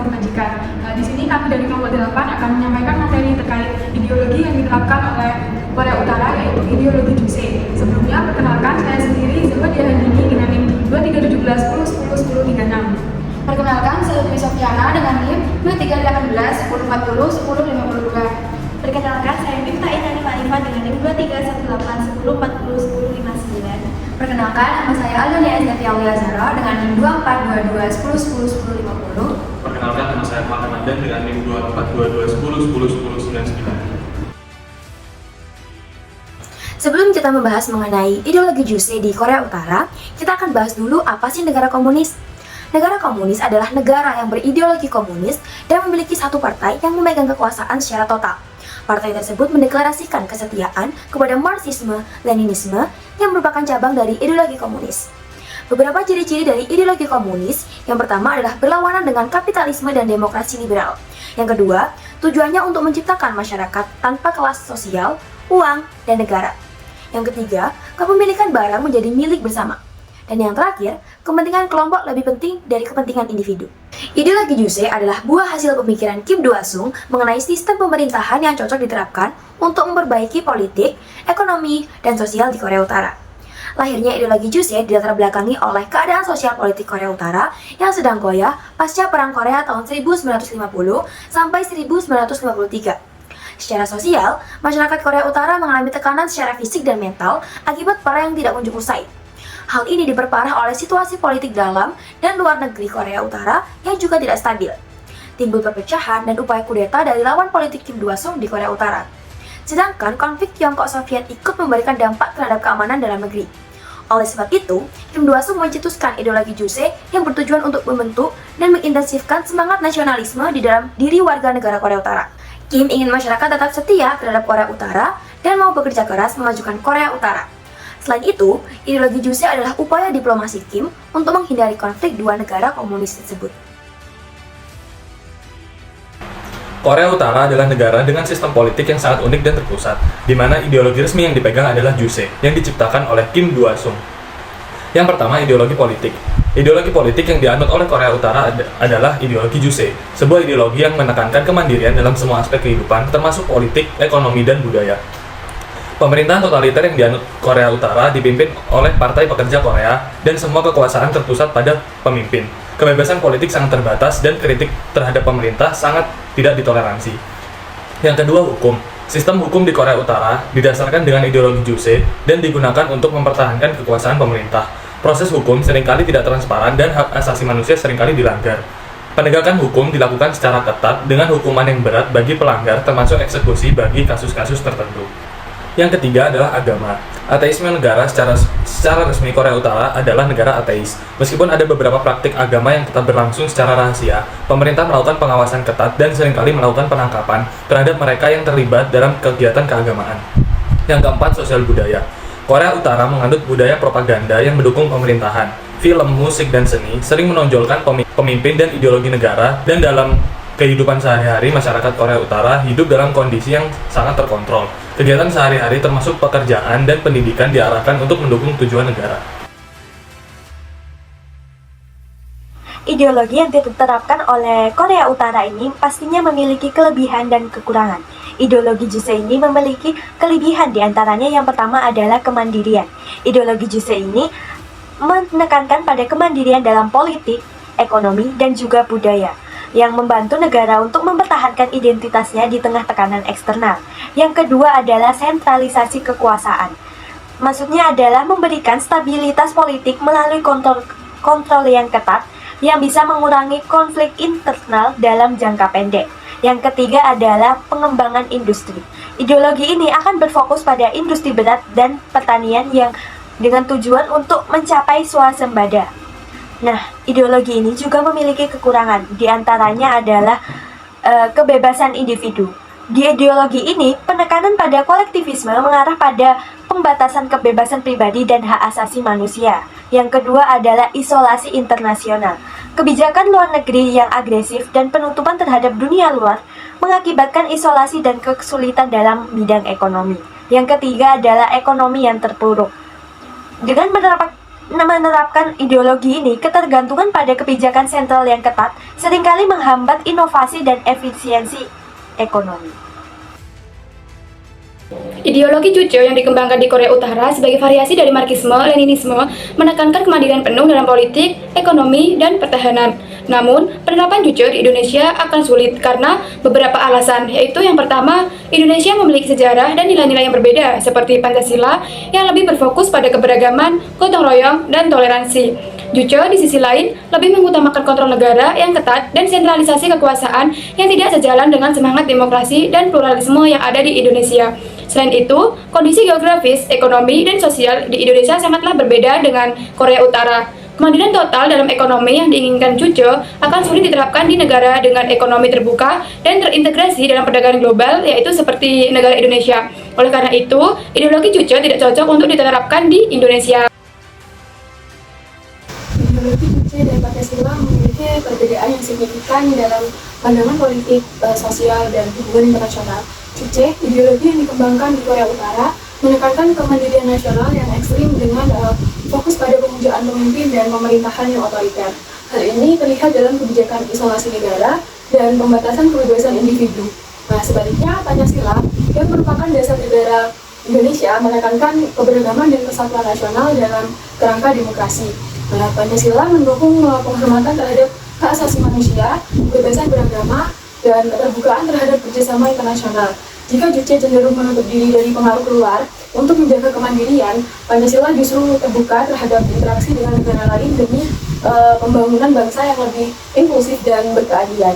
satu majikan. Di sini kami dari kelompok 8 akan menyampaikan materi terkait ideologi yang diterapkan oleh Korea Utara, yaitu ideologi Juche. Sebelumnya, perkenalkan saya sendiri Zahra Diahandini dengan NIM 2317101036. Perkenalkan, saya Dwi Sofyana dengan NIM 231810401052. Perkenalkan, saya Mifta Inani Ma'rifah dengan NIM 231810401059. Perkenalkan, nama saya Aldani Azati Aulia Zahra dengan NIM 242210101050. Perkenalkan, nama saya Pak Ramadan dengan NIM 242210101099. Sebelum kita membahas mengenai ideologi Juche di Korea Utara, kita akan bahas dulu apa sih negara komunis. Negara komunis adalah negara yang berideologi komunis dan memiliki satu partai yang memegang kekuasaan secara total. Partai tersebut mendeklarasikan kesetiaan kepada Marxisme, Leninisme yang merupakan cabang dari ideologi komunis. Beberapa ciri-ciri dari ideologi komunis, yang pertama adalah berlawanan dengan kapitalisme dan demokrasi liberal. Yang kedua, tujuannya untuk menciptakan masyarakat tanpa kelas sosial, uang, dan negara. Yang ketiga, kepemilikan barang menjadi milik bersama. Dan yang terakhir, kepentingan kelompok lebih penting dari kepentingan individu. Ideologi Juche adalah buah hasil pemikiran Kim Do-sung mengenai sistem pemerintahan yang cocok diterapkan untuk memperbaiki politik, ekonomi, dan sosial di Korea Utara. Lahirnya ideologi Juche dilatar belakangi oleh keadaan sosial politik Korea Utara yang sedang goyah pasca Perang Korea tahun 1950 sampai 1953. Secara sosial, masyarakat Korea Utara mengalami tekanan secara fisik dan mental akibat perang yang tidak kunjung usai. Hal ini diperparah oleh situasi politik dalam dan luar negeri Korea Utara yang juga tidak stabil. Timbul perpecahan dan upaya kudeta dari lawan politik Kim Do-sung di Korea Utara. Sedangkan konflik Tiongkok-Soviet ikut memberikan dampak terhadap keamanan dalam negeri. Oleh sebab itu, Kim Do-sung mencetuskan ideologi Juche yang bertujuan untuk membentuk dan mengintensifkan semangat nasionalisme di dalam diri warga negara Korea Utara. Kim ingin masyarakat tetap setia terhadap Korea Utara dan mau bekerja keras memajukan Korea Utara. Selain itu, ideologi Juche adalah upaya diplomasi Kim untuk menghindari konflik dua negara komunis tersebut. Korea Utara adalah negara dengan sistem politik yang sangat unik dan terpusat, di mana ideologi resmi yang dipegang adalah Juche, yang diciptakan oleh Kim Do-sung. Yang pertama, ideologi politik. Ideologi politik yang dianut oleh Korea Utara adalah ideologi Juche, sebuah ideologi yang menekankan kemandirian dalam semua aspek kehidupan, termasuk politik, ekonomi, dan budaya. Pemerintahan totaliter yang dianut Korea Utara dipimpin oleh Partai Pekerja Korea dan semua kekuasaan terpusat pada pemimpin. Kebebasan politik sangat terbatas dan kritik terhadap pemerintah sangat tidak ditoleransi. Yang kedua, hukum. Sistem hukum di Korea Utara didasarkan dengan ideologi Juche dan digunakan untuk mempertahankan kekuasaan pemerintah. Proses hukum seringkali tidak transparan dan hak asasi manusia seringkali dilanggar. Penegakan hukum dilakukan secara ketat dengan hukuman yang berat bagi pelanggar, termasuk eksekusi bagi kasus-kasus tertentu. Yang ketiga adalah agama. Ateisme negara secara resmi Korea Utara adalah negara ateis. Meskipun ada beberapa praktik agama yang tetap berlangsung secara rahasia, pemerintah melakukan pengawasan ketat dan seringkali melakukan penangkapan terhadap mereka yang terlibat dalam kegiatan keagamaan. Yang keempat, sosial budaya. Korea Utara menganut budaya propaganda yang mendukung pemerintahan. Film, musik, dan seni sering menonjolkan pemimpin dan ideologi negara, dan dalam kehidupan sehari-hari masyarakat Korea Utara hidup dalam kondisi yang sangat terkontrol. Kegiatan sehari-hari termasuk pekerjaan dan pendidikan diarahkan untuk mendukung tujuan negara. Ideologi yang diterapkan oleh Korea Utara ini pastinya memiliki kelebihan dan kekurangan. Ideologi Juche ini memiliki kelebihan, diantaranya yang pertama adalah kemandirian. Ideologi Juche ini menekankan pada kemandirian dalam politik, ekonomi, dan juga budaya, yang membantu negara untuk mempertahankan identitasnya di tengah tekanan eksternal. Yang kedua adalah sentralisasi kekuasaan. Maksudnya adalah memberikan stabilitas politik melalui kontrol yang ketat yang bisa mengurangi konflik internal dalam jangka pendek. Yang ketiga adalah pengembangan industri. Ideologi ini akan berfokus pada industri berat dan pertanian yang dengan tujuan untuk mencapai swasembada. Nah, ideologi ini juga memiliki kekurangan, diantaranya adalah kebebasan individu. Di ideologi ini, penekanan pada kolektivisme mengarah pada pembatasan kebebasan pribadi dan hak asasi manusia. Yang kedua adalah isolasi internasional. Kebijakan luar negeri yang agresif dan penutupan terhadap dunia luar mengakibatkan isolasi dan kesulitan dalam bidang ekonomi. Yang ketiga adalah ekonomi yang terpuruk. Dengan menerapkan ideologi ini, ketergantungan pada kebijakan sentral yang ketat seringkali menghambat inovasi dan efisiensi ekonomi. Ideologi Juche yang dikembangkan di Korea Utara sebagai variasi dari Marxisme-Leninisme menekankan kemandirian penuh dalam politik, ekonomi, dan pertahanan. Namun, penerapan Juche di Indonesia akan sulit karena beberapa alasan, yaitu yang pertama, Indonesia memiliki sejarah dan nilai-nilai yang berbeda seperti Pancasila yang lebih berfokus pada keberagaman, gotong royong, dan toleransi. Juche di sisi lain lebih mengutamakan kontrol negara yang ketat dan sentralisasi kekuasaan yang tidak sejalan dengan semangat demokrasi dan pluralisme yang ada di Indonesia. Selain itu, kondisi geografis, ekonomi, dan sosial di Indonesia sangatlah berbeda dengan Korea Utara. Kemandirian total dalam ekonomi yang diinginkan Juche akan sulit diterapkan di negara dengan ekonomi terbuka dan terintegrasi dalam perdagangan global, yaitu seperti negara Indonesia. Oleh karena itu, ideologi Juche tidak cocok untuk diterapkan di Indonesia. Ideologi Juche dan Pancasila memiliki perbedaan yang signifikan dalam pandangan politik, sosial, dan hubungan internasional. Juche, ideologi yang dikembangkan di Korea Utara, menekankan kemandirian nasional yang ekstrim dengan fokus pada pemujaan pemimpin dan pemerintahan yang otoriter. Hal ini terlihat dalam kebijakan isolasi negara dan pembatasan kebebasan individu. Nah, sebaliknya, Pancasila yang merupakan dasar negara Indonesia menekankan keberagaman dan kesatuan nasional dalam kerangka demokrasi. Nah, Pancasila mendukung penghormatan terhadap hak asasi manusia, kebebasan beragama, dan keterbukaan terhadap kerjasama internasional. Jika Juche cenderung menutup diri dari pengaruh luar untuk menjaga kemandirian, Pancasila justru terbuka terhadap interaksi dengan negara lain demi pembangunan bangsa yang lebih inklusif dan berkeadilan.